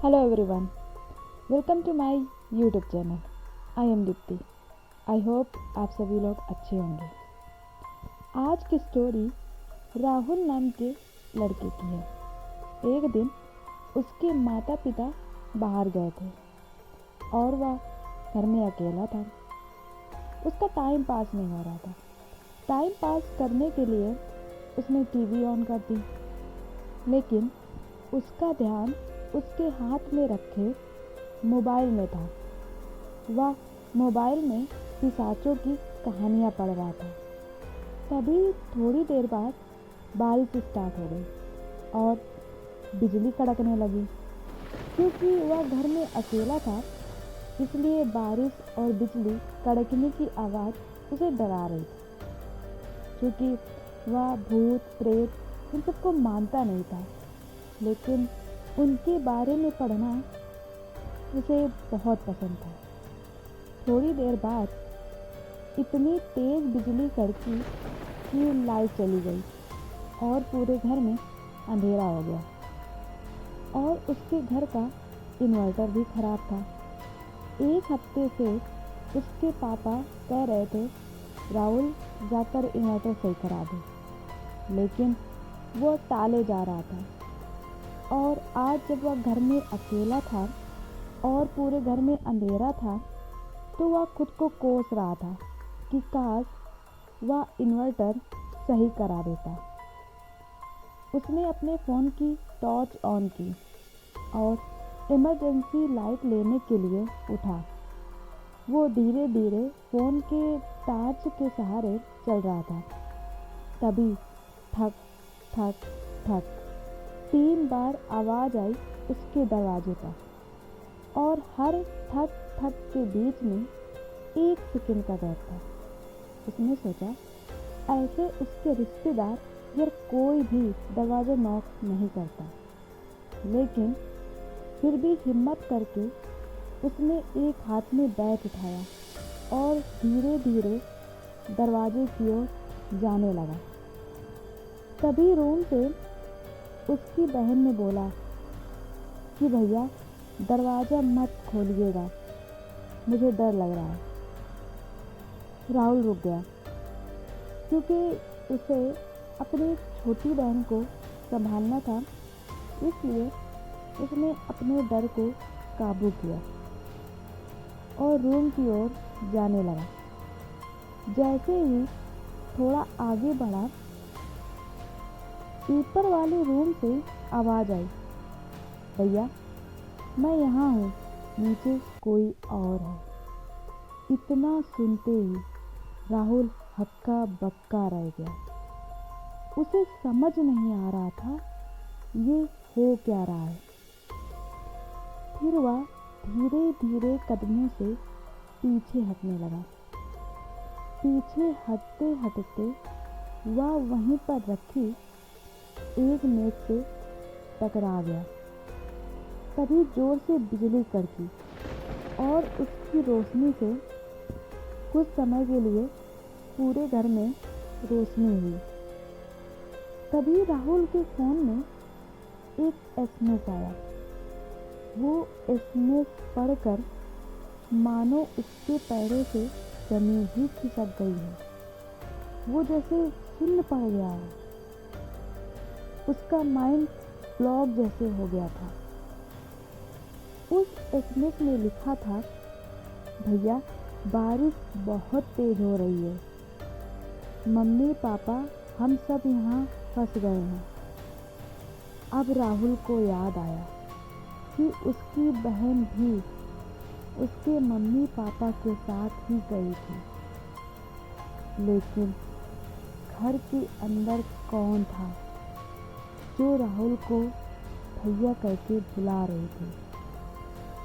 Hello everyone, welcome to my YouTube channel. I am Dipti. I hope आप सभी लोग अच्छे होंगे। आज की स्टोरी राहुल नाम के लड़के की है। एक दिन उसके माता पिता बाहर गए थे और वह घर में अकेला था। उसका टाइम पास नहीं हो रहा था। टाइम पास करने के लिए उसने टीवी ऑन कर दी, लेकिन उसका ध्यान उसके हाथ में रखे मोबाइल में था। वह मोबाइल में पिशाचों की कहानियाँ पढ़ रहा था। तभी थोड़ी देर बाद बारिश स्टार्ट हो गई और बिजली कड़कने लगी। क्योंकि वह घर में अकेला था, इसलिए बारिश और बिजली कड़कने की आवाज़ उसे डरा रही थी। क्योंकि वह भूत प्रेत इन सबको मानता नहीं था, लेकिन उनके बारे में पढ़ना उसे बहुत पसंद था। थोड़ी देर बाद इतनी तेज बिजली कड़की कि लाइट चली गई और पूरे घर में अंधेरा हो गया। और उसके घर का इन्वर्टर भी खराब था। एक हफ्ते से उसके पापा कह रहे थे, राहुल जाकर इन्वर्टर सही करा दे, लेकिन वो टाले जा रहा था। और आज जब वह घर में अकेला था और पूरे घर में अंधेरा था, तो वह खुद को कोस रहा था कि काश वह इन्वर्टर सही करा देता। उसने अपने फ़ोन की टॉर्च ऑन की और इमरजेंसी लाइट लेने के लिए उठा। वो धीरे धीरे फ़ोन के टॉर्च के सहारे चल रहा था। तभी ठक ठक ठक 3 बार आवाज़ आई उसके दरवाजे पर, और हर ठक ठक के बीच में 1 सेकंड का गैप था। उसने सोचा, ऐसे उसके रिश्तेदार या कोई भी दरवाज़ा नॉक नहीं करता। लेकिन फिर भी हिम्मत करके उसने एक हाथ में बैट उठाया और धीरे धीरे दरवाजे की ओर जाने लगा। तभी रूम से उसकी बहन ने बोला कि भैया, दरवाज़ा मत खोलिएगा, मुझे डर लग रहा है। राहुल रुक गया, क्योंकि उसे अपनी छोटी बहन को संभालना था। इसलिए उसने अपने डर को काबू किया और रूम की ओर जाने लगा। जैसे ही थोड़ा आगे बढ़ा, ऊपर वाले रूम से आवाज़ आई, भैया मैं यहाँ हूँ, नीचे कोई और है। इतना सुनते ही राहुल हक्का बक्का रह गया। उसे समझ नहीं आ रहा था ये हो क्या रहा है। फिर वह धीरे धीरे कदमों से पीछे हटने लगा। पीछे हटते हटते वह वहीं पर रखी एक मेज से टकरा गया। तभी जोर से बिजली कड़की और उसकी रोशनी से कुछ समय के लिए पूरे घर में रोशनी हुई। तभी राहुल के फ़ोन में एक एसएमएस आया। वो एसएमएस पढ़कर मानो उसके पैरों से ज़मीन ही खिसक गई है। वो जैसे सुन्न पड़ गया है। उसका माइंड ब्लॉक जैसे हो गया था। उस एसएमएस में लिखा था, भैया बारिश बहुत तेज हो रही है, मम्मी पापा हम सब यहाँ फंस गए हैं। अब राहुल को याद आया कि उसकी बहन भी उसके मम्मी पापा के साथ ही गई थी। लेकिन घर के अंदर कौन था जो राहुल को भैया करके बुला रही थी।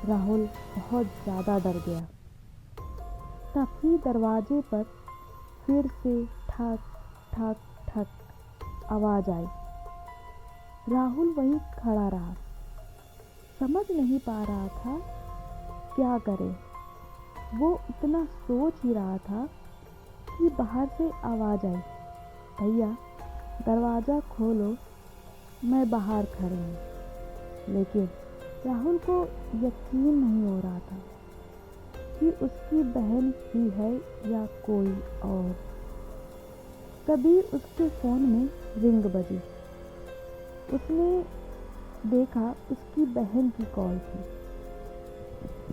राहुल बहुत ज़्यादा डर गया। तभी दरवाजे पर फिर से ठक ठक ठक आवाज़ आई। राहुल वहीं खड़ा रहा, समझ नहीं पा रहा था क्या करे। वो इतना सोच ही रहा था कि बाहर से आवाज़ आई, भैया दरवाज़ा खोलो, मैं बाहर खड़ी हूँ। लेकिन राहुल को यकीन नहीं हो रहा था कि उसकी बहन ही है या कोई और। तभी उसके फ़ोन में रिंग बजी। उसने देखा उसकी बहन की कॉल थी।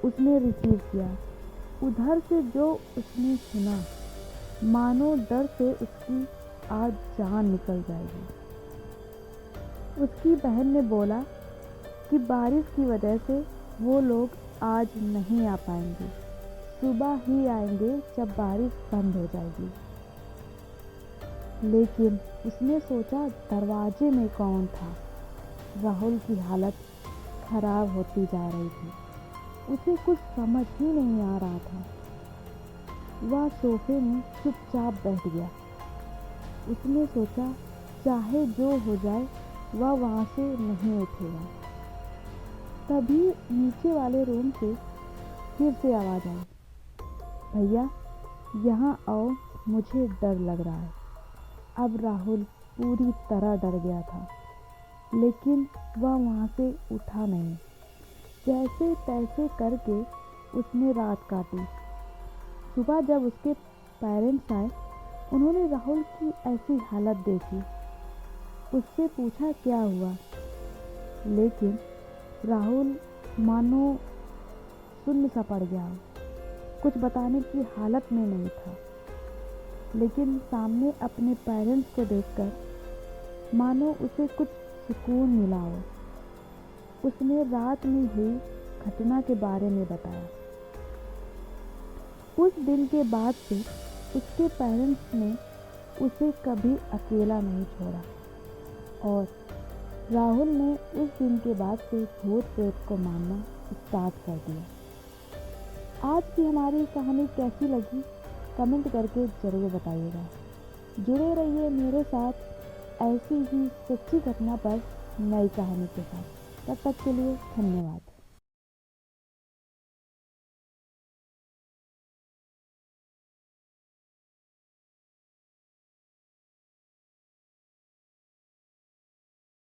उसने रिसीव किया। उधर से जो उसने सुना, मानो डर से उसकी आज जान निकल जाएगी। उसकी बहन ने बोला कि बारिश की वजह से वो लोग आज नहीं आ पाएंगे, सुबह ही आएंगे जब बारिश बंद हो जाएगी। लेकिन उसने सोचा दरवाजे में कौन था। राहुल की हालत खराब होती जा रही थी। उसे कुछ समझ ही नहीं आ रहा था। वह सोफे में चुपचाप बैठ गया। उसने सोचा चाहे जो हो जाए वह वहाँ से नहीं उठेगा। तभी नीचे वाले रूम से फिर से आवाज़ आई, भैया यहाँ आओ, मुझे डर लग रहा है। अब राहुल पूरी तरह डर गया था, लेकिन वह वहाँ से उठा नहीं। जैसे तैसे करके उसने रात काटी। सुबह जब उसके पेरेंट्स आए, उन्होंने राहुल की ऐसी हालत देखी। उससे पूछा क्या हुआ, लेकिन राहुल मानो सुन्न सा पड़ गया। कुछ बताने की हालत में नहीं था। लेकिन सामने अपने पेरेंट्स को देखकर मानो उसे कुछ सुकून मिला हो। उसने रात में हुई घटना के बारे में बताया। उस दिन के बाद से उसके पेरेंट्स ने उसे कभी अकेला नहीं छोड़ा और राहुल ने उस दिन के बाद से भूत प्रेत को मानना स्टार्ट कर दिया। आज की हमारी कहानी कैसी लगी कमेंट करके ज़रूर बताइएगा। जुड़े रहिए मेरे साथ ऐसी ही सच्ची घटना पर नई कहानी के साथ। तब तक के लिए धन्यवाद।